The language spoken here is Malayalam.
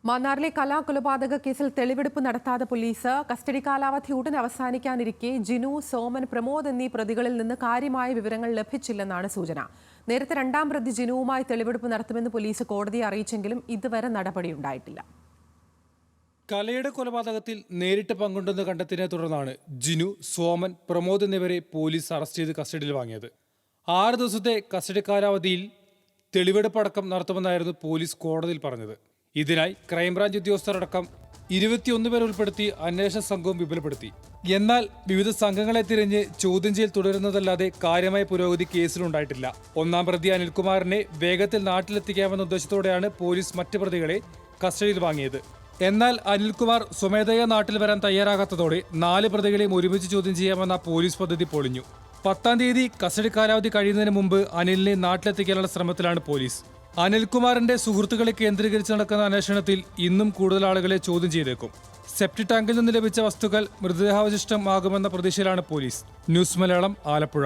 മാന്നാറിലെ കലാകൊലപാതക കേസിൽ തെളിവെടുപ്പ് നടത്താതെ പോലീസ് കസ്റ്റഡി കാലാവധി ഉടൻ അവസാനിക്കാനിരിക്കെ ജിനു, സോമൻ, പ്രമോദ് എന്നീ പ്രതികളിൽ നിന്ന് കാര്യമായ വിവരങ്ങൾ ലഭിച്ചില്ലെന്നാണ് സൂചന. നേരത്തെ രണ്ടാം പ്രതി ജിനുവുമായി തെളിവെടുപ്പ് നടത്തുമെന്ന് പോലീസ് കോടതിയെ അറിയിച്ചെങ്കിലും ഇതുവരെ നടപടിയുണ്ടായിട്ടില്ല. കലയുടെ കൊലപാതകത്തിൽ നേരിട്ട് പങ്കുണ്ടെന്ന് കണ്ടെത്തിയതിനെ തുടർന്നാണ് ജിനു, സോമൻ, പ്രമോദ് എന്നിവരെ പോലീസ് അറസ്റ്റ് ചെയ്ത് കസ്റ്റഡിയിൽ വാങ്ങിയത്. 6 ദിവസത്തെ കസ്റ്റഡി കാലാവധിയിൽ തെളിവെടുപ്പടക്കം നടത്തുമെന്നായിരുന്നു പോലീസ് കോടതിയിൽ പറഞ്ഞത്. ഇതിനായി ക്രൈംബ്രാഞ്ച് ഉദ്യോഗസ്ഥരടക്കം 21 പേരെ ഉൾപ്പെടുത്തി അന്വേഷണ സംഘവും വിപുലപ്പെടുത്തി. എന്നാൽ വിവിധ സംഘങ്ങളെ തിരിഞ്ഞ് ചോദ്യം ചെയ്യൽ തുടരുന്നതല്ലാതെ കാര്യമായ പുരോഗതി കേസിലുണ്ടായിട്ടില്ല. ഒന്നാം പ്രതി അനിൽകുമാറിനെ വേഗത്തിൽ നാട്ടിലെത്തിക്കാമെന്ന ഉദ്ദേശത്തോടെയാണ് പോലീസ് മറ്റ് പ്രതികളെ കസ്റ്റഡിയിൽ വാങ്ങിയത്. എന്നാൽ അനിൽകുമാർ സ്വമേധയാ നാട്ടിൽ വരാൻ തയ്യാറാകാത്തതോടെ 4 പ്രതികളെയും ഒരുമിച്ച് ചോദ്യം ചെയ്യാമെന്ന പോലീസ് പദ്ധതി പൊളിഞ്ഞു. 10-ാം തീയതി കസ്റ്റഡി കാലാവധി കഴിയുന്നതിന് മുമ്പ് അനിലിനെ നാട്ടിലെത്തിക്കാനുള്ള ശ്രമത്തിലാണ് പോലീസ്. അനിൽകുമാറിന്റെ സുഹൃത്തുക്കളെ കേന്ദ്രീകരിച്ച് നടക്കുന്ന അന്വേഷണത്തിൽ ഇന്നും കൂടുതൽ ആളുകളെ ചോദ്യം ചെയ്തേക്കും. സെപ്റ്റി ടാങ്കിൽ നിന്ന് ലഭിച്ച വസ്തുക്കൾ മൃതദേഹാവശിഷ്ടം ആകുമെന്ന പ്രതീക്ഷയിലാണ് പോലീസ്. ന്യൂസ് മലയാളം, ആലപ്പുഴ.